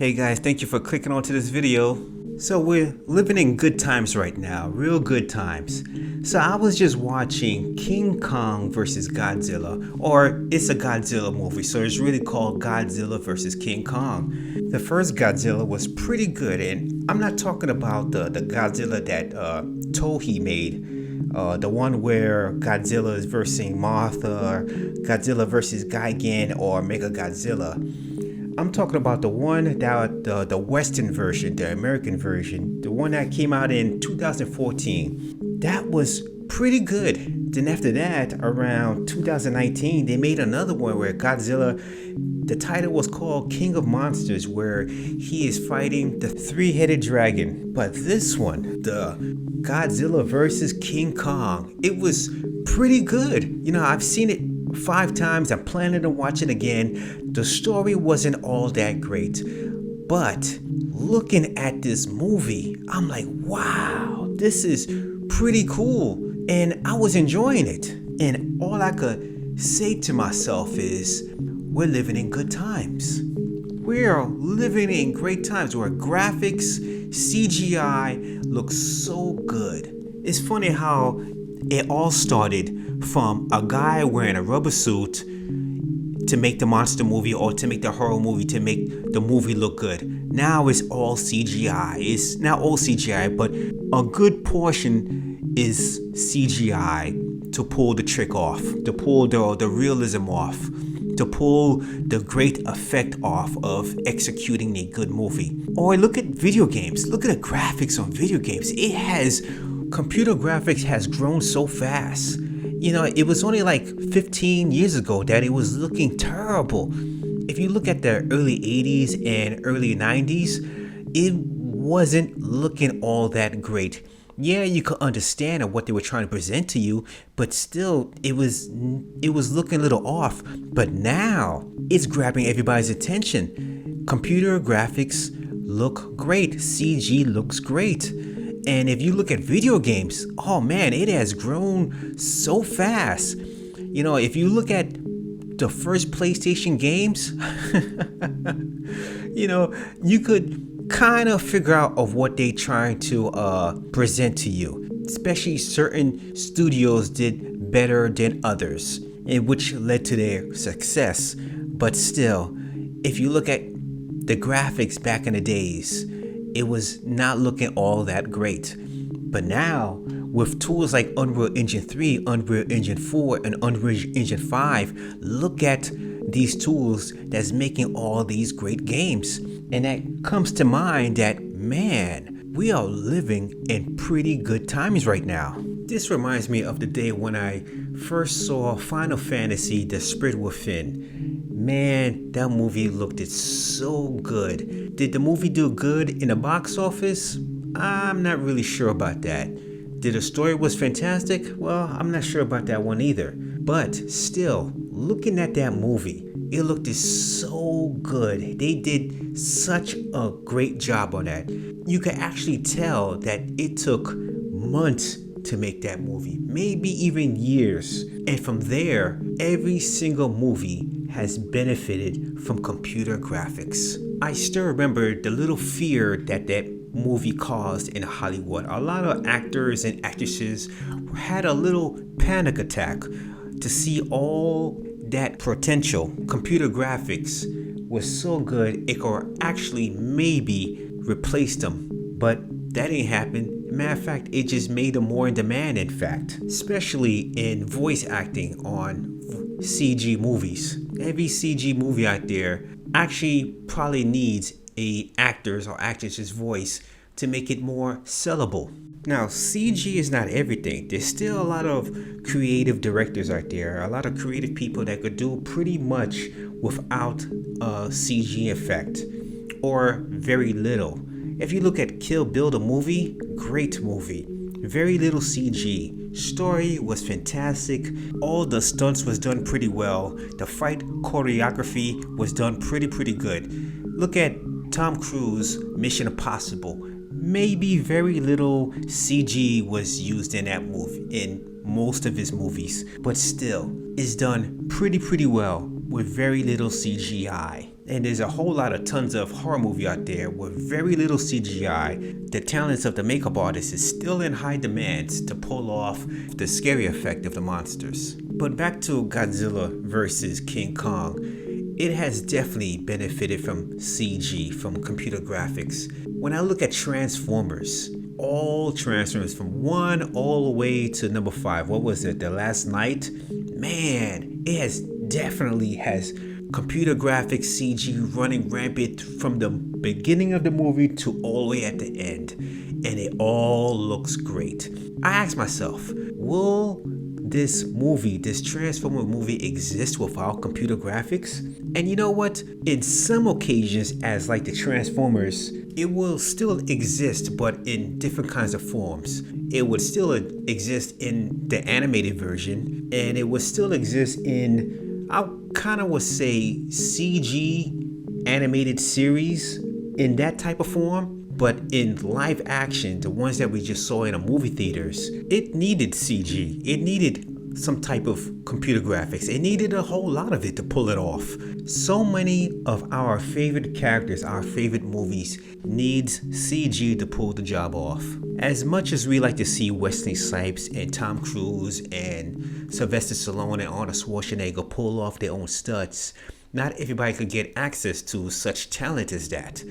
Hey guys, thank you for clicking onto this video. So we're living in good times right now, real good times. So I was just watching King Kong versus Godzilla, or it's a Godzilla movie, so it's really called Godzilla versus King Kong. The first Godzilla was pretty good, and I'm not talking about the Godzilla that Toei made, the one where Godzilla is versus Mothra, or Godzilla versus Gigan, or Mega Godzilla. I'm talking about the one that the Western version, the American version, the one that came out in 2014. That was pretty good. Then after that, around 2019, they made another one where Godzilla, the title was called King of Monsters, where he is fighting the three-headed dragon. But this one, the Godzilla versus King Kong, it was pretty good. You know, I've seen it 5 times. I'm planning to watch it again. The story wasn't all that great, but looking at this movie, I'm like, wow, this is pretty cool, and I was enjoying it. And all I could say to myself is, we're living in good times. We're living in great times where graphics, CGI looks so good. It's funny how it all started from a guy wearing a rubber suit to make the monster movie or to make the horror movie, to make the movie look good. Now it's all CGI. It's not all CGI, but a good portion is CGI to pull the trick off, to pull the realism off, to pull the great effect off of executing a good movie. Or look at video games. Look at the graphics on video games. Computer graphics has grown so fast. You know, it was only like 15 years ago that it was looking terrible. If you look at the early 80s and early 90s, it wasn't looking all that great. Yeah, you could understand what they were trying to present to you, but still, it was looking a little off. But now, it's grabbing everybody's attention. Computer graphics look great. CG looks great. And if you look at video games, oh man, it has grown so fast. You know, if you look at the first PlayStation games, you know, you could kind of figure out of what they trying to present to you. Especially certain studios did better than others, and which led to their success. But still, if you look at the graphics back in the days, it was not looking all that great. But now, with tools like Unreal Engine 3, Unreal Engine 4, and Unreal Engine 5, look at these tools that's making all these great games. And that comes to mind that, man, we are living in pretty good times right now. This reminds me of the day when I first saw Final Fantasy: The Spirit Within. Man, that movie looked so good. Did the movie do good in the box office? I'm not really sure about that. Did the story was fantastic? Well, I'm not sure about that one either. But still, looking at that movie, it looked so good. They did such a great job on that. You could actually tell that it took months to make that movie, maybe even years. And from there, every single movie has benefited from computer graphics. I still remember the little fear that movie caused in Hollywood. A lot of actors and actresses had a little panic attack to see all that potential. Computer graphics was so good it could actually maybe replace them, but that didn't happen. Matter of fact, it just made them more in demand, in fact, especially in voice acting on CG movies. Every CG movie out there actually probably needs a actor's or actress's voice to make it more sellable. Now, CG is not everything. There's still a lot of creative directors out there, a lot of creative people that could do pretty much without a CG effect, or very little. If you look at Kill Bill, the movie, great movie. Very little CG. Story was fantastic. All the stunts was done pretty well. The fight choreography was done pretty good. Look at Tom Cruise, Mission Impossible. Maybe very little CG was used in that movie, in most of his movies, but still, it's done pretty well with very little CGI. And there's a whole lot of tons of horror movie out there with very little CGI. The talents of the makeup artist is still in high demand to pull off the scary effect of the monsters. But back to Godzilla versus King Kong. It has definitely benefited from CG, from computer graphics. When I look at Transformers, all Transformers from 1 all the way to number 5, what was it, The Last Night? Man, it definitely has computer graphics CG running rampant from the beginning of the movie to all the way at the end, and it all looks great. I asked myself, will this movie, this Transformer movie, exist without computer graphics? And you know what? In some occasions, as like the Transformers, it will still exist, but in different kinds of forms. It would still exist in the animated version, and it would still exist in, I kind of would say, CG animated series in that type of form. But in live action, the ones that we just saw in the movie theaters, it needed CG. It needed some type of computer graphics. It needed a whole lot of it to pull it off. So many of our favorite characters, our favorite movies, needs CG to pull the job off. As much as we like to see Wesley Snipes and Tom Cruise and Sylvester Stallone and Arnold Schwarzenegger pull off their own stunts, not everybody could get access to such talent as that.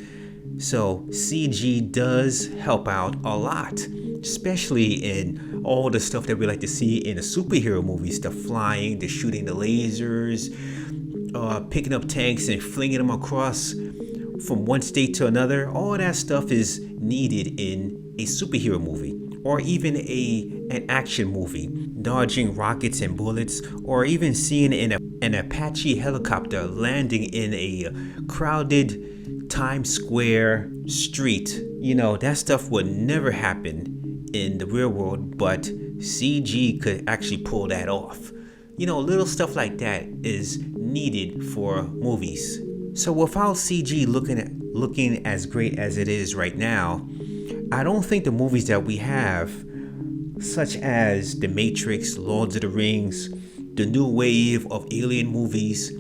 So CG does help out a lot, especially in all the stuff that we like to see in the superhero movies, the flying, the shooting the lasers, picking up tanks and flinging them across from one state to another. All that stuff is needed in a superhero movie, or even an action movie, dodging rockets and bullets, or even seeing an Apache helicopter landing in a crowded Times Square street. You know, that stuff would never happen in the real world, but CG could actually pull that off. You know, little stuff like that is needed for movies. So without CG looking as great as it is right now, I don't think the movies that we have, such as The Matrix, Lord of the Rings, the new wave of alien movies,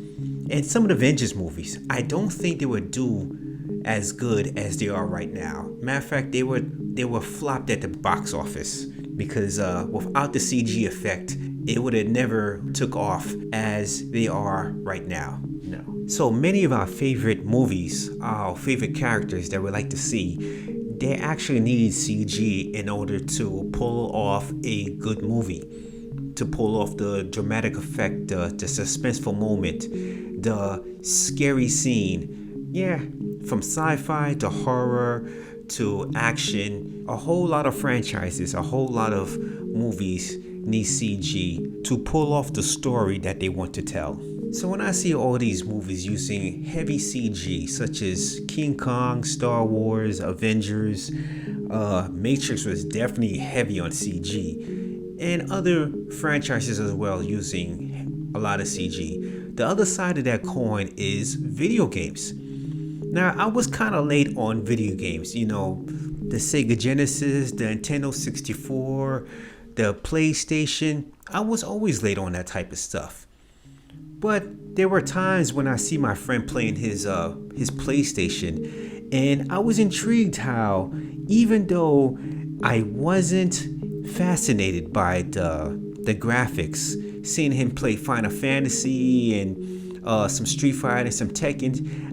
and some of the Avengers movies, I don't think they would do as good as they are right now. Matter of fact, they were flopped at the box office because without the CG effect, it would have never took off as they are right now. No. So many of our favorite movies, our favorite characters that we like to see, they actually need CG in order to pull off a good movie, to pull off the dramatic effect, the suspenseful moment, the scary scene. Yeah, from sci-fi to horror to action, a whole lot of franchises, a whole lot of movies need CG to pull off the story that they want to tell. So when I see all these movies using heavy CG, such as King Kong, Star Wars, Avengers, Matrix was definitely heavy on CG, and other franchises as well using a lot of CG. The other side of that coin is video games. Now, I was kind of late on video games, you know, the Sega Genesis, the Nintendo 64, the PlayStation. I was always late on that type of stuff. But there were times when I see my friend playing his PlayStation, and I was intrigued how, even though I wasn't fascinated by the graphics, seeing him play Final Fantasy and some Street Fighter and some Tekken,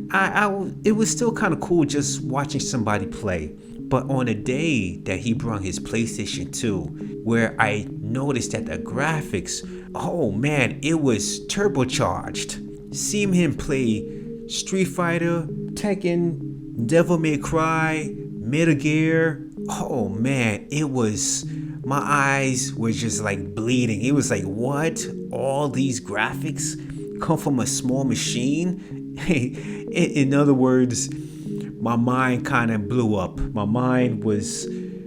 it was still kind of cool just watching somebody play. But on a day that he brought his PlayStation 2, where I noticed that the graphics, oh man, it was turbocharged. Seeing him play Street Fighter, Tekken, Devil May Cry, Metal Gear, oh man, my eyes were just like bleeding. It was like, what? All these graphics come from a small machine? In other words, my mind kind of blew up. My mind was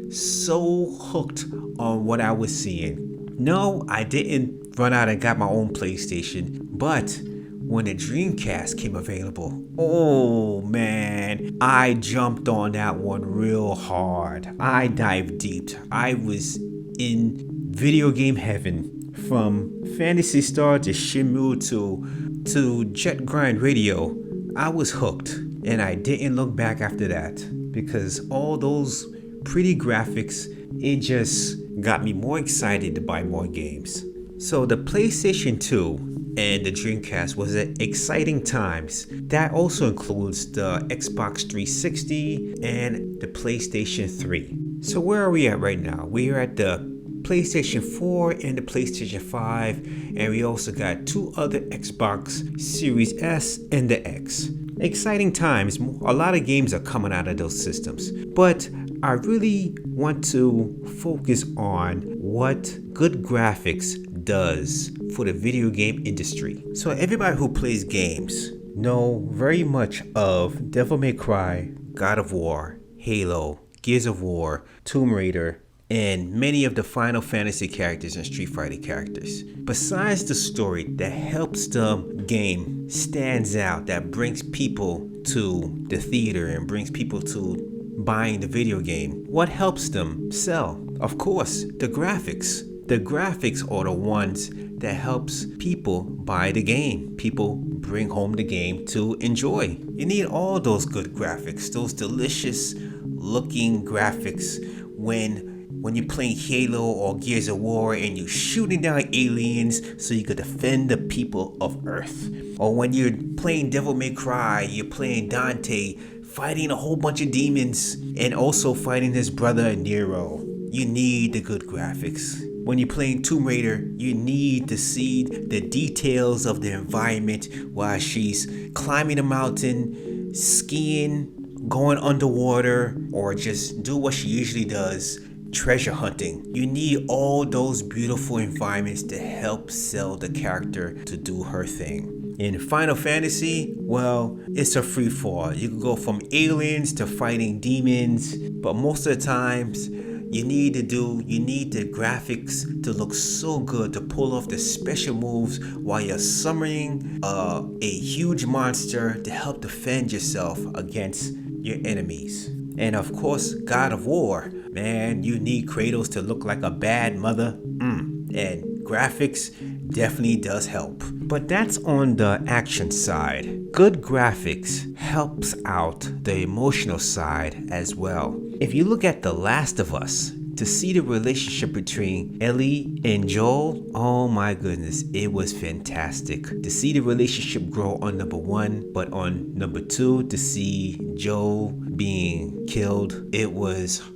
so hooked on what I was seeing. No, I didn't run out and got my own PlayStation, but when the Dreamcast came available, oh man, I jumped on that one real hard. I dived deep. I was in video game heaven, from Phantasy Star to Shenmue to Jet Grind Radio. I was hooked and I didn't look back after that because all those pretty graphics, it just got me more excited to buy more games. So the PlayStation 2 and the Dreamcast was at exciting times. That also includes the Xbox 360 and the PlayStation 3. So where are we at right now? We are at the PlayStation 4 and the PlayStation 5, and we also got 2 other Xbox Series S and the X. Exciting times. A lot of games are coming out of those systems, but I really want to focus on what good graphics does for the video game industry. So everybody who plays games know very much of Devil May Cry, God of War, Halo, Gears of War, Tomb Raider, and many of the Final Fantasy characters and Street Fighter characters. Besides the story that helps the game stands out, that brings people to the theater and brings people to buying the video game, what helps them sell? Of course, the graphics. The graphics are the ones that helps people buy the game. People bring home the game to enjoy. You need all those good graphics, those delicious looking graphics when you're playing Halo or Gears of War and you're shooting down aliens so you could defend the people of Earth. Or when you're playing Devil May Cry, you're playing Dante, fighting a whole bunch of demons and also fighting his brother Nero. You need the good graphics. When you're playing Tomb Raider, you need to see the details of the environment while she's climbing a mountain, skiing, going underwater, or just do what she usually does, treasure hunting. You need all those beautiful environments to help sell the character to do her thing. In Final Fantasy, well, it's a free fall. You can go from aliens to fighting demons, but most of the times, you need the graphics to look so good to pull off the special moves while you're summoning a huge monster to help defend yourself against your enemies. And of course, God of War. Man, you need Kratos to look like a bad mother. And graphics definitely does help. But that's on the action side. Good graphics helps out the emotional side as well. If you look at The Last of Us, to see the relationship between Ellie and Joel, oh my goodness, it was fantastic. To see the relationship grow on number 1, but on number 2, to see Joel being killed,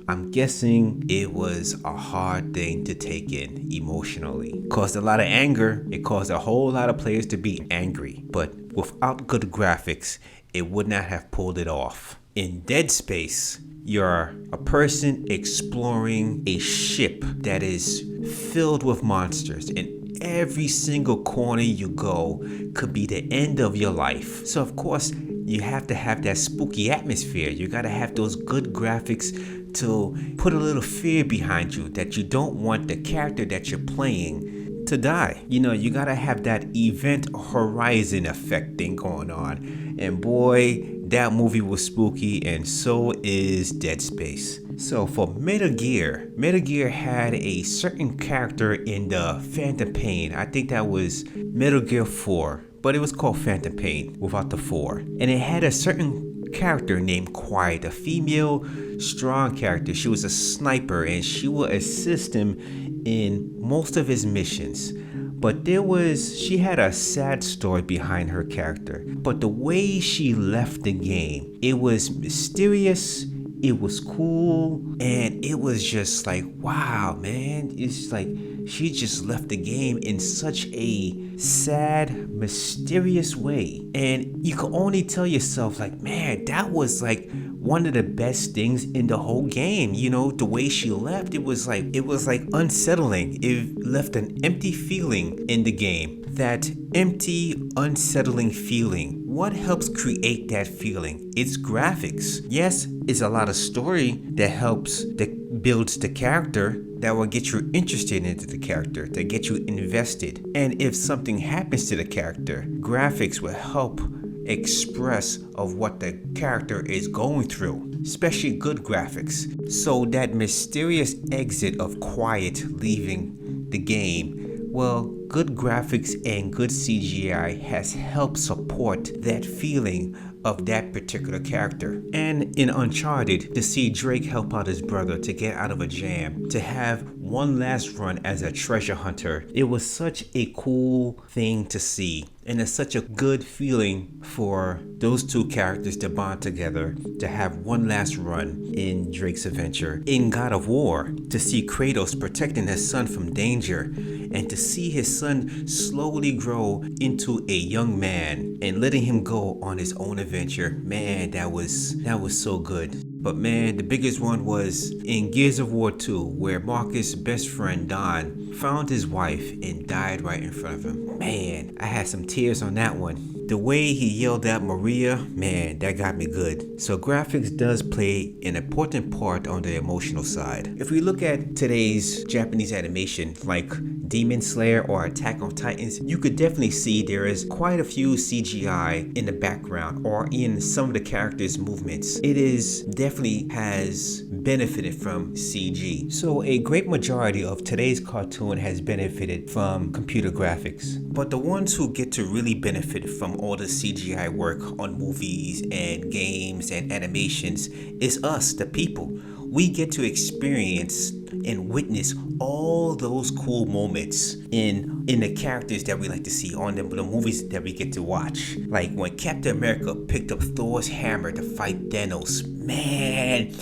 I'm guessing it was a hard thing to take in emotionally. It caused a lot of anger. It caused a whole lot of players to be angry. But without good graphics, it would not have pulled it off. In Dead Space, you're a person exploring a ship that is filled with monsters, and every single corner you go could be the end of your life. So of course, you have to have that spooky atmosphere. You gotta have those good graphics to put a little fear behind you, that you don't want the character that you're playing to die. You gotta have that Event Horizon effect thing going on. And boy, that movie was spooky, and so is Dead Space. So for Metal Gear had a certain character in the Phantom Pain. I think that was Metal Gear 4, but it was called Phantom Pain without the 4. And it had a certain character named Quiet, a female strong character. She was a sniper and she would assist him in most of his missions. But she had a sad story behind her character. But the way she left the game, it was mysterious, it was cool, and it was just like, wow, man. It's like she just left the game in such a sad, mysterious way. And you can only tell yourself, like, man, that was like one of the best things in the whole game. The way she left, it was like unsettling. It left an empty feeling in the game. That empty, unsettling feeling. What helps create that feeling? It's graphics. Yes, it's a lot of story that builds the character, that will get you interested into the character, to get you invested. And if something happens to the character, graphics will help express of what the character is going through, especially good graphics. So that mysterious exit of Quiet leaving the game, well, good graphics and good CGI has helped support that feeling of that particular character. And in Uncharted, to see Drake help out his brother to get out of a jam, to have one last run as a treasure hunter, it was such a cool thing to see. And it's such a good feeling for those two characters to bond together, to have one last run in Drake's adventure. In God of War, to see Kratos protecting his son from danger, and to see his son slowly grow into a young man and letting him go on his own adventure. Man, that was so good. But man, the biggest one was in Gears of War 2, where Marcus' best friend Don found his wife and died right in front of him. Man, I had some tears on that one. The way he yelled at Maria, man, that got me good. So graphics does play an important part on the emotional side. If we look at today's Japanese animation, like Demon Slayer or Attack on Titans, you could definitely see there is quite a few CGI in the background or in some of the characters' movements. It is definitely has benefited from CG. So a great majority of today's cartoon has benefited from computer graphics. But the ones who get to really benefit from all the CGI work on movies and games and animations is us, the people. We get to experience and witness all those cool moments in the characters that we like to see on the movies that we get to watch. Like when Captain America picked up Thor's hammer to fight Thanos, man,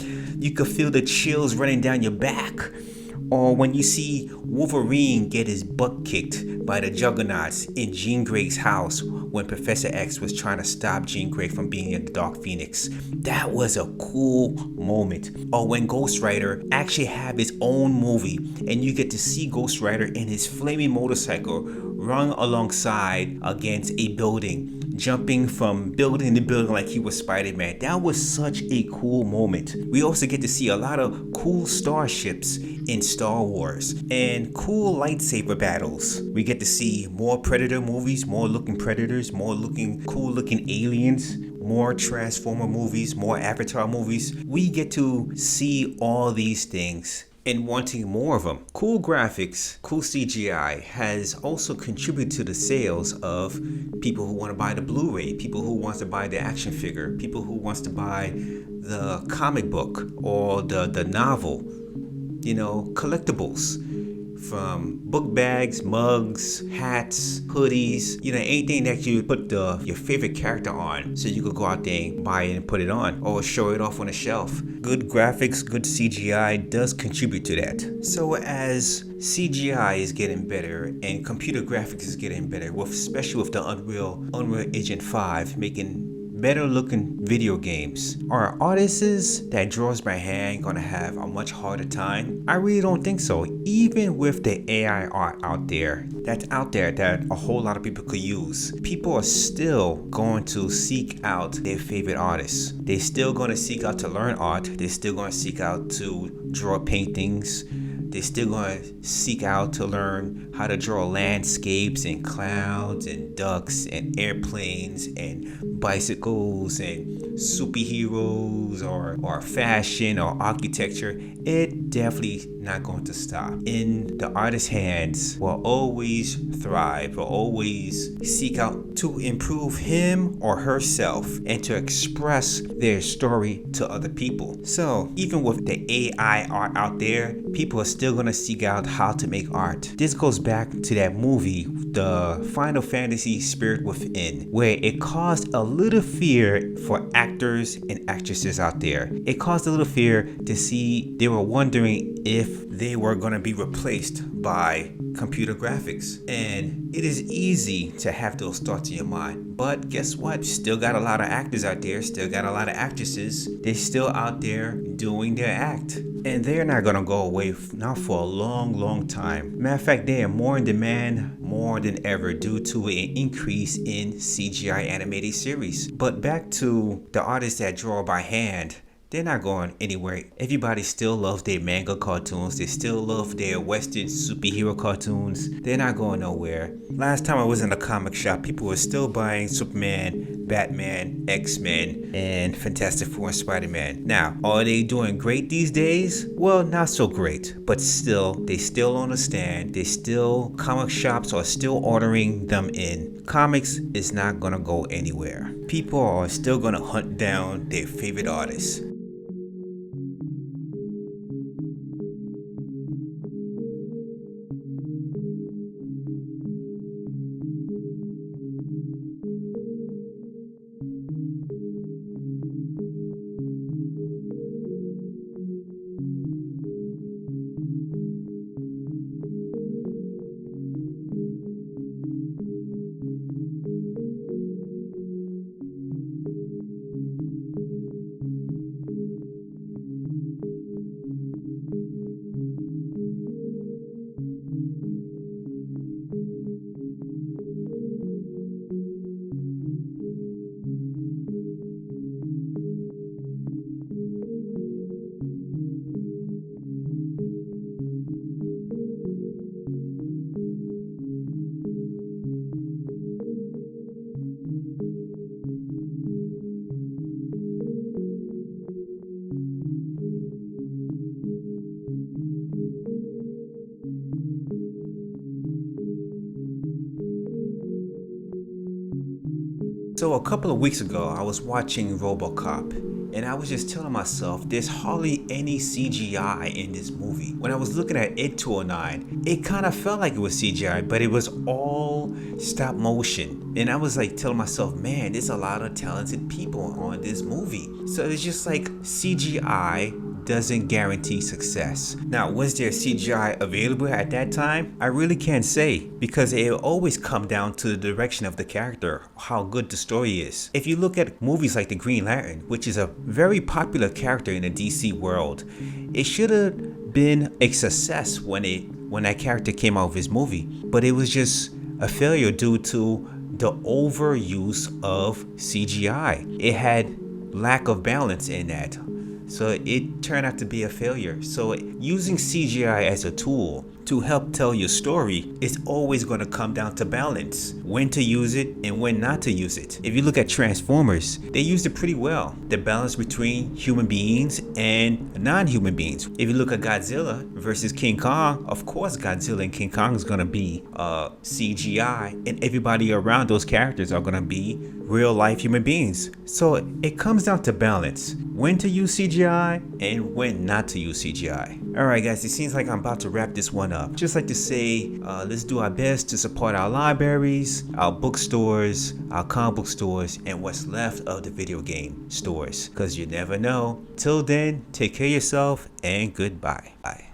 you could feel the chills running down your back. Or when you see Wolverine get his butt kicked by the Juggernauts in Jean Grey's house when Professor X was trying to stop Jean Grey from being in the Dark Phoenix. That was a cool moment. Or when Ghost Rider actually have his own movie and you get to see Ghost Rider in his flaming motorcycle run alongside against a building, jumping from building to building like he was Spider-Man. That was such a cool moment. We also get to see a lot of cool starships in Star Wars and cool lightsaber battles. We get to see more Predator movies, more looking Predators, more looking cool looking aliens, more Transformer movies, more Avatar movies. We get to see all these things and wanting more of them. Cool graphics, cool CGI has also contributed to the sales of people who want to buy the Blu-ray, people who want to buy the action figure, people who wants to buy the comic book or the novel, collectibles. From book bags, mugs, hats, hoodies, anything that you put your favorite character on so you could go out there and buy it and put it on or show it off on a shelf. Good graphics, good CGI does contribute to that. So as CGI is getting better and computer graphics is getting better, especially with the Unreal Engine 5 making better looking video games, are artists that draws by hand gonna have a much harder time? I really don't think so. Even with the AI art out there that a whole lot of people could use, people are still going to seek out their favorite artists. They're still going to seek out to learn art. They're still going to seek out to draw paintings. They're still going to seek out to learn how to draw landscapes and clouds and ducks and airplanes and bicycles and superheroes or fashion or architecture. It definitely not going to stop. In the artist's hands will always thrive, will always seek out to improve him or herself and to express their story to other people. So even with the AI art out there, people are still going to seek out how to make art. This goes back to that movie, the Final Fantasy Spirit Within, where it caused a little fear for actors and actresses out there. It caused a little fear to see they were wondering if they were going to be replaced by computer graphics. And it is easy to have those thoughts in your mind. But guess what? Still got a lot of actors out there, still got a lot of actresses. They're still out there doing their act. And they're not going to go away now for a long, long time. Matter of fact, they are more in demand more than ever due to an increase in CGI animated series. But back to the artists that draw by hand, they're not going anywhere. Everybody still loves their manga cartoons. They still love their Western superhero cartoons. They're not going nowhere. Last time I was in a comic shop, people were still buying Superman Batman, X-Men, and Fantastic Four and Spider-Man. Now, are they doing great these days? Well, not so great, but still, they still on the stand. They still, comic shops are still ordering them in. Comics is not gonna go anywhere. People are still gonna hunt down their favorite artists. So a couple of weeks ago, I was watching RoboCop, and I was just telling myself there's hardly any CGI in this movie. When I was looking at Up-01, it kind of felt like it was CGI, but it was all stop motion. And I was like telling myself, man, there's a lot of talented people on this movie. So it's just like CGI doesn't guarantee success. Now, was there CGI available at that time? I really can't say, because it'll always come down to the direction of the character, how good the story is. If you look at movies like the Green Lantern, which is a very popular character in the DC world, it should have been a success when that character came out of his movie, but it was just a failure due to the overuse of CGI. It had lack of balance in that. So it turned out to be a failure. So using CGI as a tool to help tell your story is always going to come down to balance, when to use it and when not to use it. If you look at Transformers, they used it pretty well, the balance between human beings and non-human beings. If you look at Godzilla versus King Kong, of course Godzilla and King Kong is going to be CGI, and everybody around those characters are going to be real life human beings. So it comes down to balance, when to use CGI and when not to use CGI. Alright guys, it seems like I'm about to wrap this one up. Just like to say, let's do our best to support our libraries, our bookstores, our comic book stores, and what's left of the video game stores, because you never know. Till then, take care of yourself and goodbye. Bye.